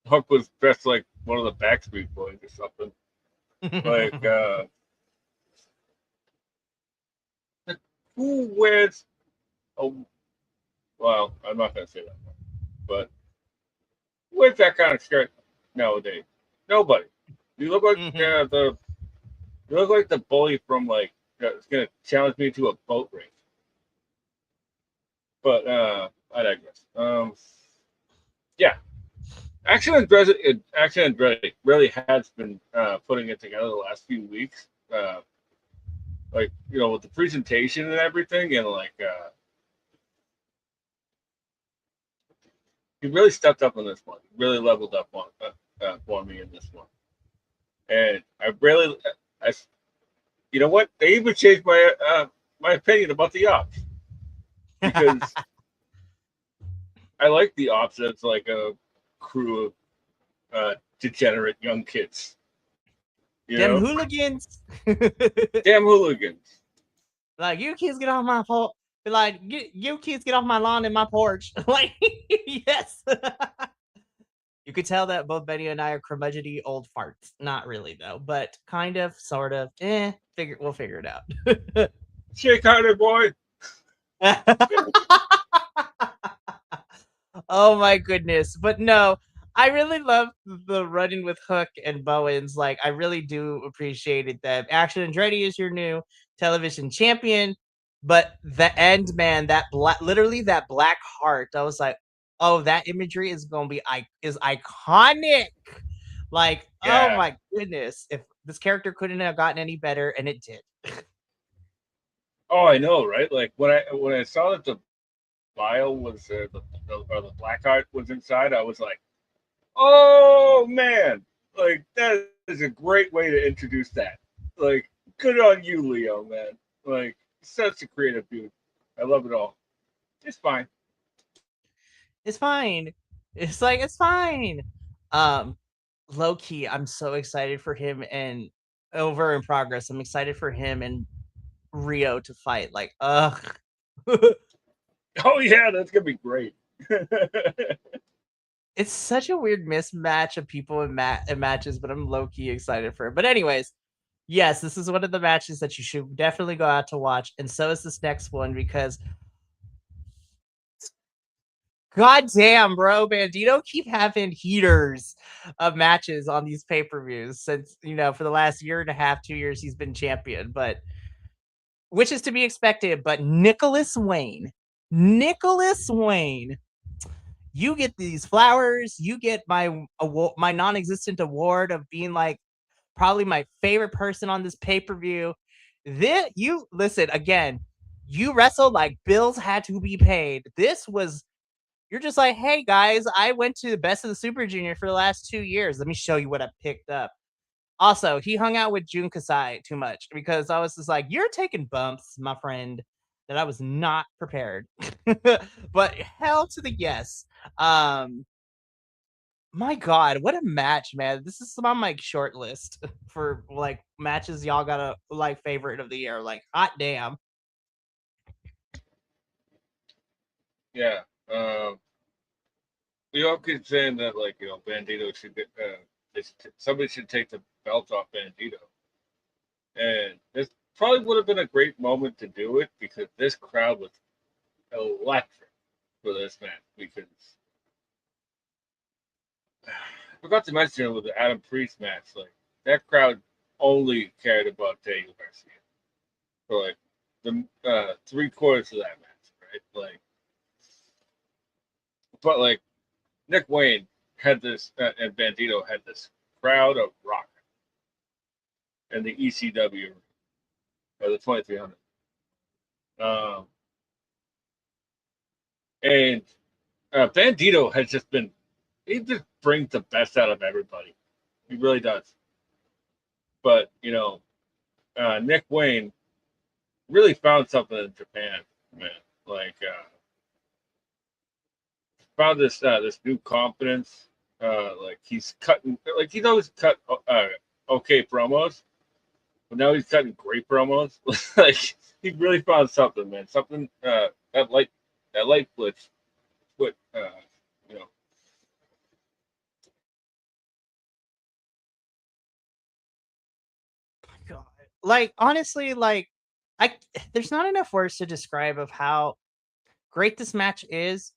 Hook was dressed like one of the Backstreet Boys or something. Like, who wears? Oh, well, I'm not gonna say that, but who wears that kind of shirt nowadays? Nobody. You look like Mm-hmm. you look like the bully from like that's gonna challenge me to a boat race. But I digress. Yeah, Action Andretti really has been putting it together the last few weeks. Like with the presentation and everything, and like he really stepped up on this one. Really leveled up on for me in this one. And I, you know what? They even changed my opinion about the ops because I like the ops as like a crew of degenerate young kids. You Them know, hooligans. damn hooligans. Like, you kids get off my porch. Like, you kids get off my lawn and my porch. Like, yes. You could tell that both Benny and I are curmudgeony old farts. Not really though, but kind of, sort of. We'll figure it out. Shake Harder boy. Oh my goodness. But no, I really love the running with Hook and Bowens. Like, I really do appreciate it that Action Andretti is your new television champion. But the end, man, that black, literally that black heart, I was like, oh, that imagery is gonna be is iconic. Like, oh Yeah. my goodness, if this character couldn't have gotten any better, and it did. Oh, I know, right? Like when I saw that the vial was or the black heart was inside, I was like, oh man, like that is a great way to introduce that. Like, good on you, Leo, man. Like, such a creative dude. I love it all. It's fine. It's fine. It's like, it's fine. Um, Low key, I'm so excited for him and over in progress. I'm excited for him and Rio to fight. Like, ugh. Oh yeah, that's gonna be great. It's such a weird mismatch of people in matches, but I'm low key excited for it. But anyways, yes, this is one of the matches that you should definitely go out to watch, and so is this next one because god damn, bro, Bandito keep having heaters of matches on these pay-per-views since, for the last year and a half, 2 years he's been champion, but which is to be expected. But Nicholas Wayne, you get these flowers, you get my non-existent award of being like probably my favorite person on this pay-per-view. You listen again, you wrestled like bills had to be paid. You're just like, hey guys, I went to the Best of the Super Junior for the last 2 years. Let me show you what I picked up. Also, he hung out with Jun Kasai too much because I was just like, you're taking bumps, my friend, that I was not prepared. But hell to the yes. Um, my God, what a match, man. This is on my short list for like matches y'all gotta like favorite of the year. Like, hot damn. Yeah. We all keep saying that, like, Bandito should get, somebody should take the belt off Bandito. And this probably would have been a great moment to do it because this crowd was electric for this match. Because I forgot to mention it with the Adam Priest match, like, that crowd only cared about Daniel Garcia for like the 3/4 of that match, right? Like, but like Nick Wayne had this, and Bandito had this crowd of rock in the ECW or the 2300. Um, and Bandito has just been, he just brings the best out of everybody. He really does. But, Nick Wayne really found something in Japan, man. Like, found this new confidence. Like he's cutting, like he's always cut okay promos, but now he's cutting great promos. Like he really found something, man. Something that light blitz, what you know. God. Like honestly, like I there's not enough words to describe of how great this match is.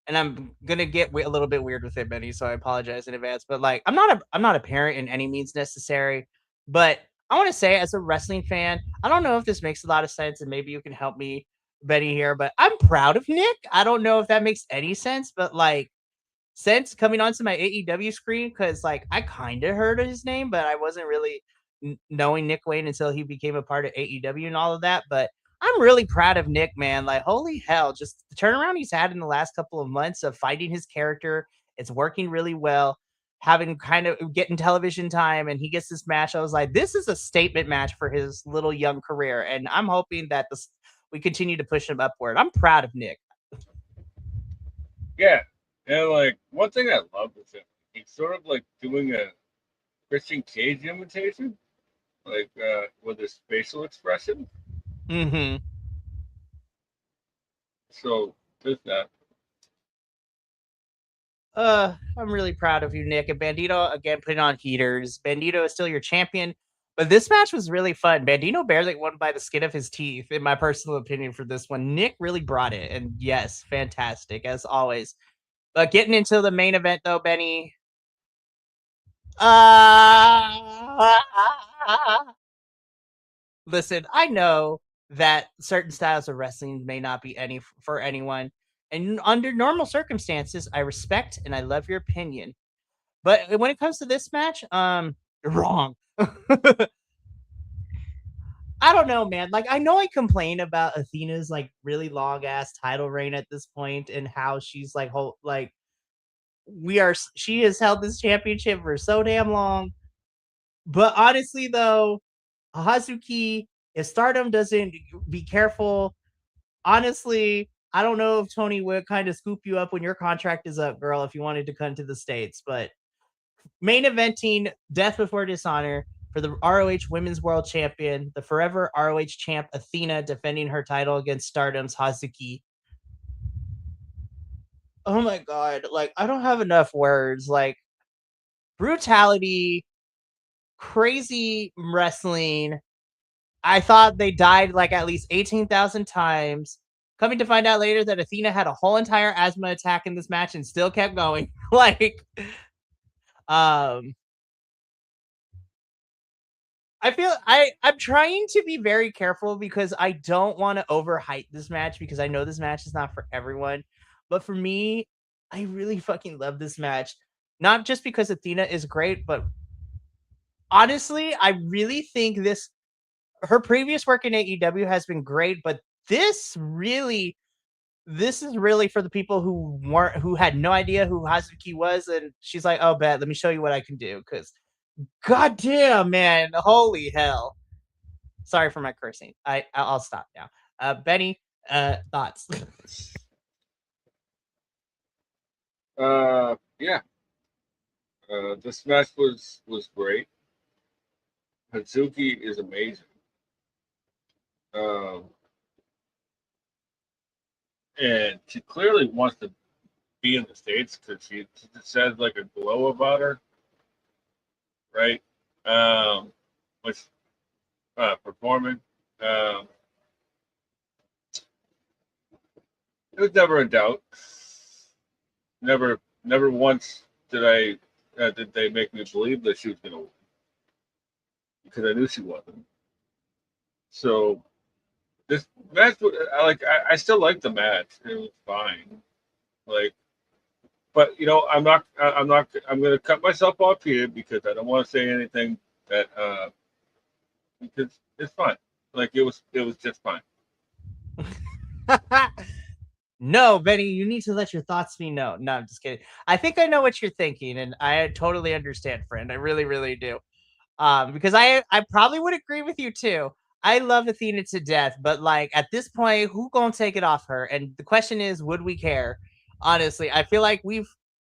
And I'm gonna get a little bit weird with it, Benny. So I apologize in advance. But like, I'm not a parent in any means necessary. But I want to say, as a wrestling fan, I don't know if this makes a lot of sense, and maybe you can help me, Benny, here. But I'm proud of Nick. I don't know if that makes any sense, but like, since coming onto my AEW screen, because like I kind of heard of his name, but I wasn't really knowing Nick Wayne until he became a part of AEW and all of that. But I'm really proud of Nick, man. Like, holy hell, just the turnaround he's had in the last couple of months of fighting his character. It's working really well. Having kind of getting television time, and he gets this match. I was like, this is a statement match for his little young career, and I'm hoping that this we continue to push him upward. I'm proud of Nick. Yeah, and like one thing I love is that he's sort of like doing a Christian Cage imitation, like with his facial expression. Hmm. So there's that. I'm really proud of you, Nick. And Bandito again putting on heaters. Bandito is still your champion, but this match was really fun. Bandito barely won by the skin of his teeth, in my personal opinion, for this one. Nick really brought it, and yes, fantastic as always. But getting into the main event though, Benny. Uh, Listen, I know that certain styles of wrestling may not be any for anyone, and under normal circumstances, I respect and I love your opinion. But when it comes to this match, you're wrong. I don't know, man. Like, I know I complain about Athena's like really long ass title reign at this point, and how she's like, whole like she has held this championship for so damn long. But honestly, though, Hazuki, if Stardom doesn't be careful, honestly, I don't know if Tony would kind of scoop you up when your contract is up, girl, if you wanted to come to the States. But main eventing Death Before Dishonor for the ROH Women's World Champion, the forever ROH champ Athena defending her title against Stardom's Hazuki. Oh my god, like I don't have enough words. Like brutality, crazy wrestling. I thought they died like at least 18,000 times. Coming to find out later that Athena had a whole entire asthma attack in this match and still kept going. Like, um, I'm trying to be very careful because I don't want to overhype this match because I know this match is not for everyone. But for me, I really fucking love this match. Not just because Athena is great, but honestly, I really think her previous work in AEW has been great, but this is really for the people who had no idea who Hazuki was, and she's like, "Oh, bet, let me show you what I can do." Because, goddamn, man, holy hell! Sorry for my cursing. I'll stop now. Benny, thoughts? Yeah, this match was great. Hazuki is amazing. Um, and she clearly wants to be in the States because she just says like a glow about her, right? Which performing. Um, it was never a doubt. Never once did they make me believe that she was going to win because I knew she wasn't. So this match, I still like the match. It was fine. Like, but I'm going to cut myself off here because I don't want to say anything that because it's fine. Like it was just fine. No, Benny, you need to let your thoughts be known. No, I'm just kidding. I think I know what you're thinking, and I totally understand, friend. I really, really do. Because I probably would agree with you too. I love Athena to death, but like at this point, who gonna take it off her? And the question is, would we care? Honestly, I feel like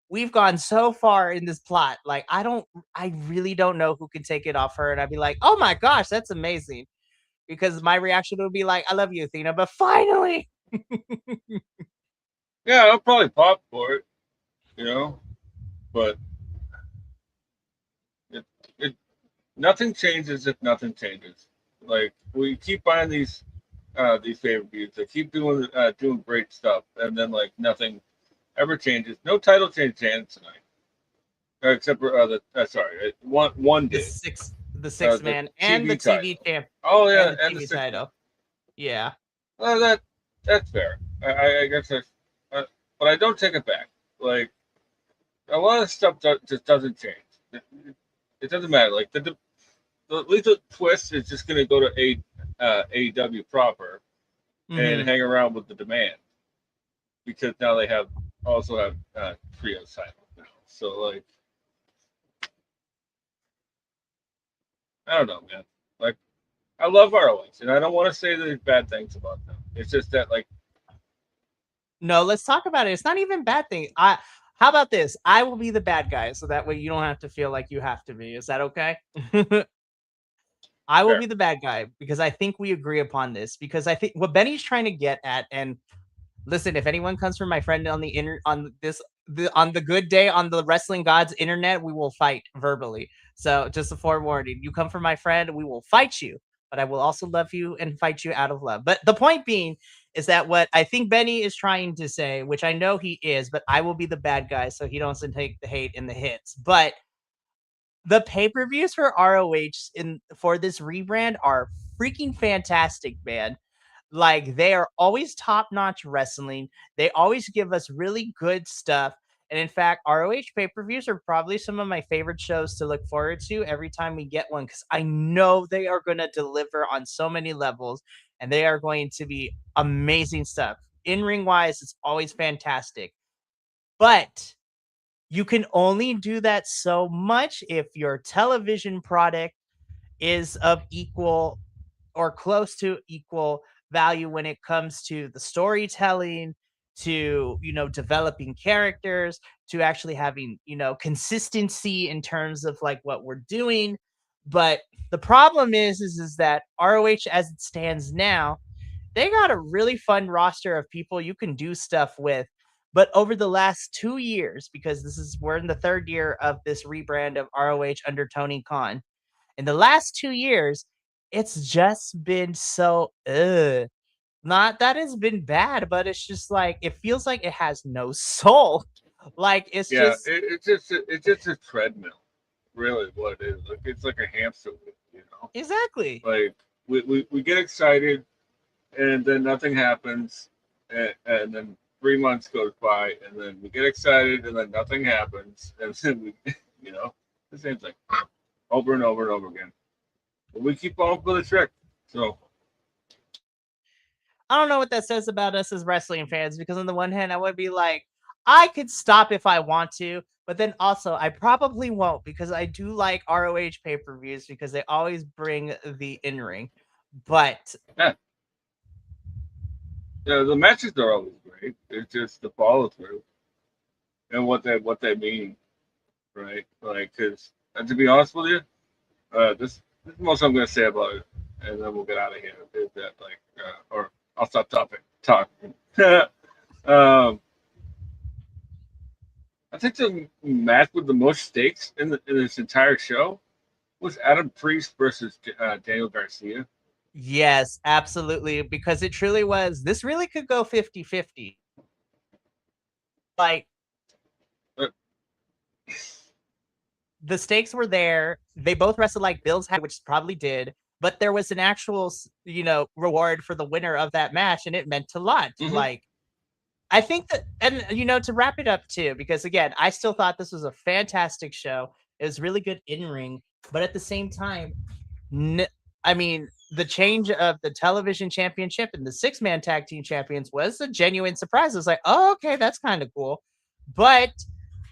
we've gone so far in this plot. Like, I really don't know who can take it off her. And I'd be like, oh my gosh, that's amazing. Because my reaction would be like, I love you, Athena, but finally. Yeah, I'll probably pop for it, but it, it nothing changes if nothing changes. Like we keep buying these favorite views. They keep doing great stuff, and then like nothing ever changes. No title change hands tonight, except for one the did. six the six The man and the TV TV title. champ Oh and yeah, the and the TV six man. title. Yeah. Well, that's fair. I guess but I don't take it back. Like a lot of stuff just doesn't change. It doesn't matter. Like the lethal twist is just going to go to AEW proper and Hmm. hang around with the demand because now they also have trios title now. So like I don't know, man. Like I love ROH, and I don't want to say there's bad things about them. It's just that like No, let's talk about it. It's not even bad thing. How about this? I will be the bad guy, so that way you don't have to feel like you have to be. Is that okay? I will fair. be the bad guy because I think we agree upon this. Because I think what Benny's trying to get at, and listen, if anyone comes from my friend on the on the good day on the wrestling gods internet, we will fight verbally. So just a forewarning, you come from my friend, we will fight you, but I will also love you and fight you out of love. But the point being is that what I think Benny is trying to say, which I know he is, but I will be the bad guy so he doesn't take the hate and the hits. But the pay-per-views for ROH in for this rebrand are freaking fantastic, man. Like, they are always top-notch wrestling. They always give us really good stuff. And in fact, ROH pay-per-views are probably some of my favorite shows to look forward to every time we get one because I know they are going to deliver on so many levels and they are going to be amazing stuff. In ring wise, it's always fantastic. But you can only do that so much if your television product is of equal or close to equal value when it comes to the storytelling, to developing characters, to actually having consistency in terms of like what we're doing. But the problem is that ROH as it stands now, they got a really fun roster of people you can do stuff with. But over the last 2 years, because we're in the third year of this rebrand of ROH under Tony Khan, in the last 2 years, it's just been so not that it's been bad, but it's just like it feels like it has no soul. Like it's Yeah, just it's just a treadmill, really. What it is, like it's like a hamster wheel. exactly. Like we get excited, and then nothing happens, and then 3 months goes by, and then we get excited, and then nothing happens, and then the same thing over and over and over again. But we keep on for the trick. So I don't know what that says about us as wrestling fans because on the one hand, I would be like, I could stop if I want to, but then also I probably won't because I do like ROH pay-per-views because they always bring the in-ring. But yeah, yeah, the matches are always great. It's just the follow through and what they mean, right? Like, because to be honest with you, this is most I'm going to say about it, and then we'll get out of here. Is that like, or I'll stop talking. um, I think the match with the most stakes in this entire show was Adam Priest versus Daniel Garcia. yes, absolutely, because it truly was. This really could go 50-50. Like Uh, the stakes were there. They both wrestled like Bills had, which probably did, but there was an actual, reward for the winner of that match, and it meant a lot. mm-hmm. Like I think that, and to wrap it up too, because again, I still thought this was a fantastic show. It was really good in ring, but at the same time, n- I mean, the change of the television championship and the six-man tag team champions was a genuine surprise. It was like, oh, okay, that's kind of cool. But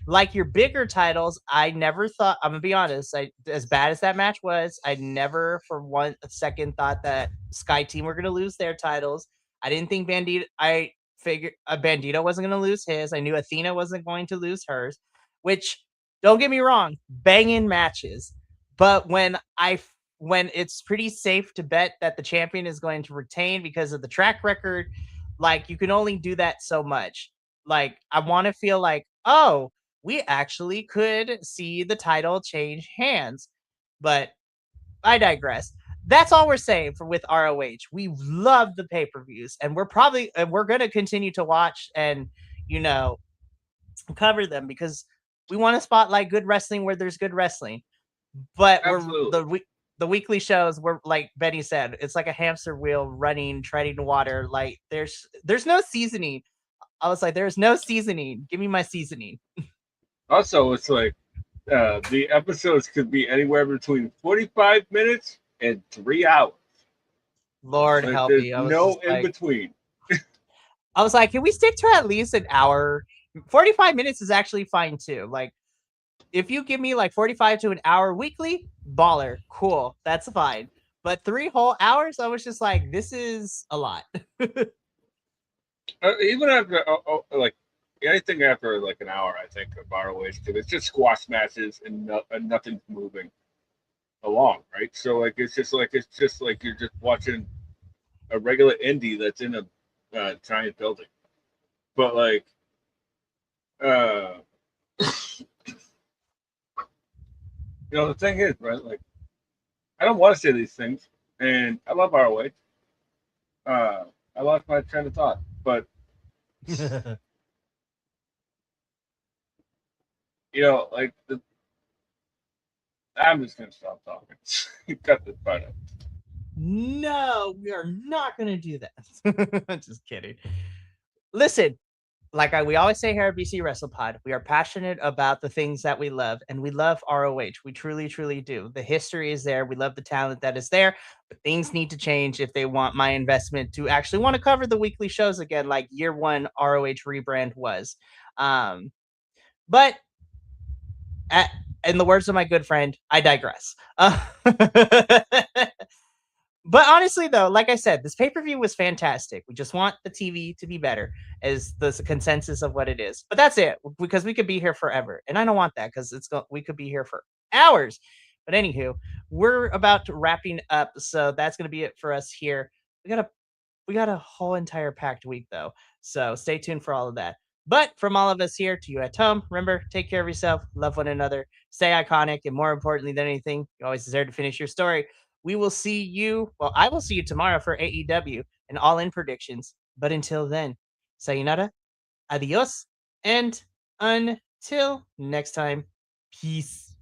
like your bigger titles, I never thought, I'm gonna be honest, as bad as that match was, I never for one second thought that Sky Team were gonna lose their titles. I didn't think Bandito. I figured Bandito wasn't going to lose his. I knew Athena wasn't going to lose hers, which don't get me wrong, banging matches. But when it's pretty safe to bet that the champion is going to retain because of the track record, like you can only do that so much. Like I want to feel like, oh, we actually could see the title change hands. But I digress. That's all we're saying for with ROH. We love the pay-per-views and we're going to continue to watch and you know cover them because we want to spotlight good wrestling where there's good wrestling. But we're Absolutely. the weekly shows were like Benny said, it's like a hamster wheel running, treading water. Like there's no seasoning. I was like, there's no seasoning. Give me my seasoning. Also, it's like the episodes could be anywhere between 45 minutes and 3 hours. Lord Like help there's me. no in between. I was like, can we stick to at least an hour? 45 minutes is actually fine too. Like if you give me like 45 to an hour weekly, baller, cool, that's fine. But 3 whole hours, I was just like, this is a lot. Even after like anything after like an hour, I think of ROH because it's just squash matches and nothing's moving along, right? So like it's just like you're just watching a regular indie that's in a giant building. But like uh the thing is, right? Like I don't want to say these things, and I love ROH. I lost my train of thought, but like I'm just gonna stop talking. Cut this part out. No, we are not going to do that. Just kidding. Listen, we always say here at BC Wrestle Pod, we are passionate about the things that we love, and we love ROH. We truly, truly do. The history is there. We love the talent that is there, but things need to change if they want my investment to actually want to cover the weekly shows again, like year one ROH rebrand was. But at, in the words of my good friend, I digress. But honestly, though, like I said, this pay per view was fantastic. We just want the TV to be better, as the consensus of what it is. But that's it, because we could be here forever, and I don't want that because we could be here for hours. But anywho, we're about to wrapping up, so that's gonna be it for us here. We got a whole entire packed week though, so stay tuned for all of that. But from all of us here to you at home, remember, take care of yourself, love one another, stay iconic, and more importantly than anything, you always deserve to finish your story. We will see you. Well, I will see you tomorrow for AEW and All In predictions. But until then, sayonara, adios, and until next time, peace.